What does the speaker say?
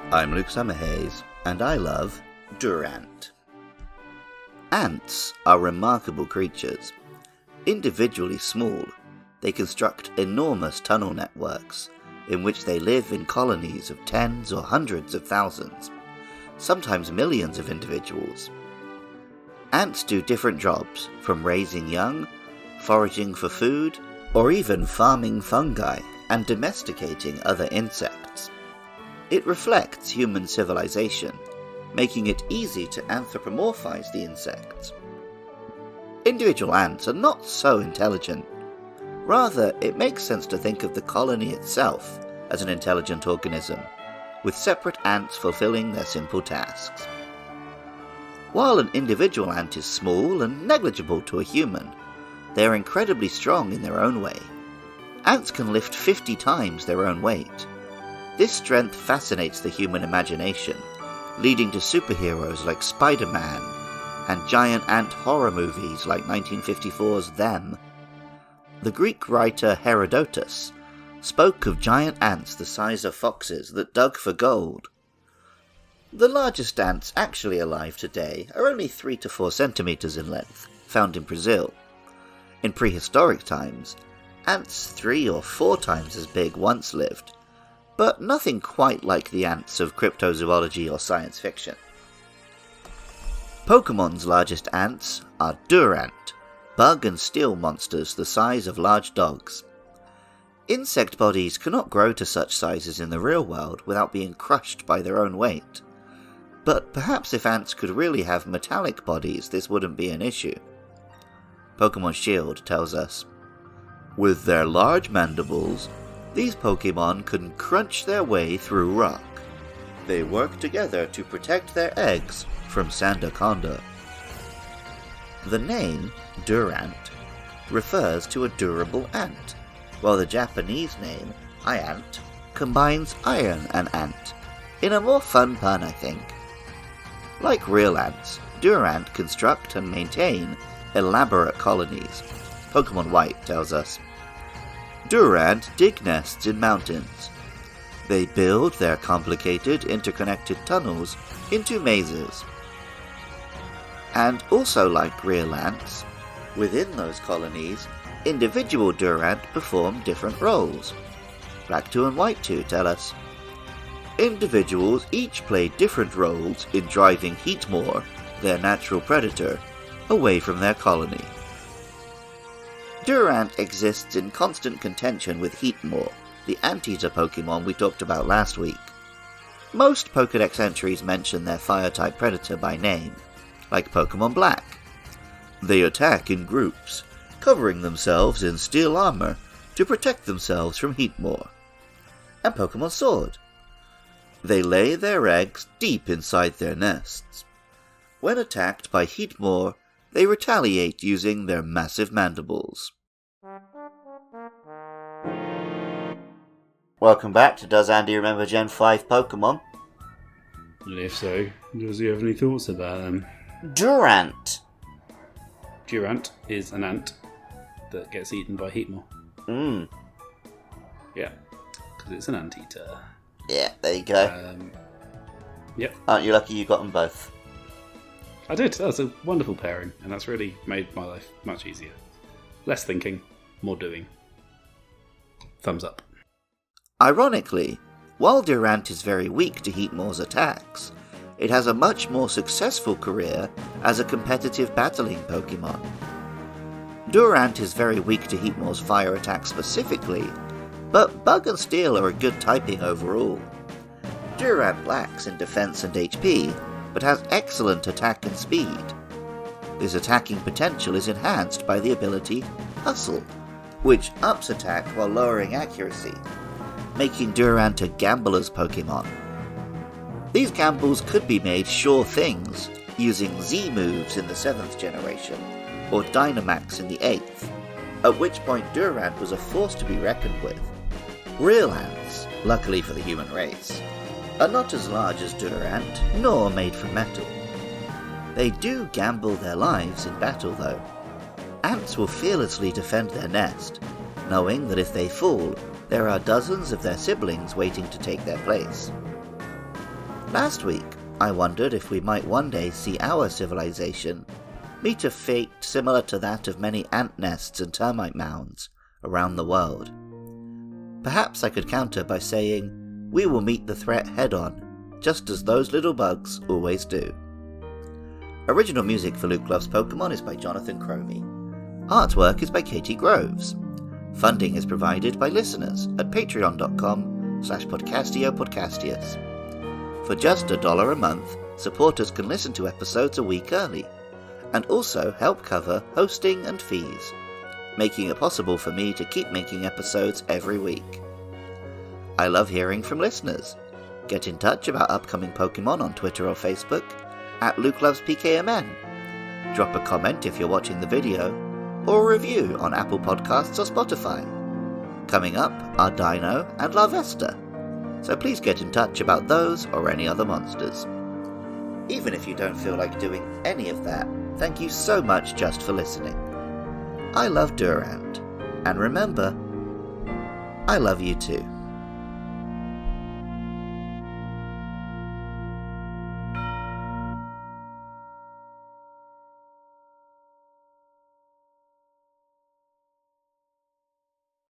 I'm Luke Summerhays, and I love Durant. Ants are remarkable creatures. Individually small, they construct enormous tunnel networks in which they live in colonies of tens or hundreds of thousands, sometimes millions of individuals. Ants do different jobs, from raising young, foraging for food, or even farming fungi and domesticating other insects. It reflects human civilization, making it easy to anthropomorphize the insects. Individual ants are not so intelligent. Rather, it makes sense to think of the colony itself as an intelligent organism, with separate ants fulfilling their simple tasks. While an individual ant is small and negligible to a human, they are incredibly strong in their own way. Ants can lift 50 times their own weight. This strength fascinates the human imagination, leading to superheroes like Spider-Man and giant ant horror movies like 1954's Them. The Greek writer Herodotus spoke of giant ants the size of foxes that dug for gold. The largest ants actually alive today are only 3 to 4 centimeters in length, found in Brazil. In prehistoric times, ants 3 or 4 times as big once lived, but nothing quite like the ants of cryptozoology or science fiction. Pokemon's largest ants are Durant, bug and steel monsters the size of large dogs. Insect bodies cannot grow to such sizes in the real world without being crushed by their own weight. But perhaps if ants could really have metallic bodies, this wouldn't be an issue. Pokemon Shield tells us, with their large mandibles, these Pokemon can crunch their way through rock. They work together to protect their eggs from Sandaconda. The name, Durant, refers to a durable ant, while the Japanese name, Iant, combines iron and ant, in a more fun pun, I think. Like real ants, Durant construct and maintain elaborate colonies. Pokemon White tells us, Durant dig nests in mountains. They build their complicated, interconnected tunnels into mazes. And also like real ants, within those colonies, individual Durant perform different roles. Black 2 and White 2 tell us, individuals each play different roles in driving Heatmor, their natural predator, away from their colony. Durant exists in constant contention with Heatmor, the anteater Pokemon we talked about last week. Most Pokedex entries mention their fire-type predator by name, like Pokemon Black. They attack in groups, covering themselves in steel armor to protect themselves from Heatmor. And Pokemon Sword. They lay their eggs deep inside their nests. When attacked by Heatmor, they retaliate using their massive mandibles. Welcome back to Does Andy Remember Gen 5 Pokemon? And if so, does he have any thoughts about them? Durant! Durant is an ant that gets eaten by Heatmor. Yeah, because it's an anteater. Yeah, there you go. Yep. Aren't you lucky you got them both? I did. That's a wonderful pairing, and that's really made my life much easier. Less thinking, more doing. Thumbs up. Ironically, while Durant is very weak to Heatmor's attacks, it has a much more successful career as a competitive battling Pokemon. Durant is very weak to Heatmor's fire attacks specifically, but Bug and Steel are a good typing overall. Durant lacks in defense and HP, but has excellent attack and speed. This attacking potential is enhanced by the ability Hustle, which ups attack while lowering accuracy, making Durant a gambler's Pokemon. These gambles could be made sure things, using Z moves in the 7th generation, or Dynamax in the 8th, at which point Durant was a force to be reckoned with. Real ants, luckily for the human race, are not as large as Durant, nor made from metal. They do gamble their lives in battle though. Ants will fearlessly defend their nest, knowing that if they fall, there are dozens of their siblings waiting to take their place. Last week, I wondered if we might one day see our civilization meet a fate similar to that of many ant nests and termite mounds around the world. Perhaps I could counter by saying, we will meet the threat head-on, just as those little bugs always do. Original music for Luke Loves Pokemon is by Jonathan Cromie. Artwork is by Katie Groves. Funding is provided by listeners at patreon.com/podcastiopodcastius. For just $1 a month, supporters can listen to episodes a week early, and also help cover hosting and fees, making it possible for me to keep making episodes every week. I love hearing from listeners. Get in touch about upcoming Pokemon on Twitter or Facebook, at LukeLovesPKMN. Drop a comment if you're watching the video, or a review on Apple Podcasts or Spotify. Coming up are Dino and Larvesta, so please get in touch about those or any other monsters. Even if you don't feel like doing any of that, thank you so much just for listening. I love Durant, and remember, I love you too.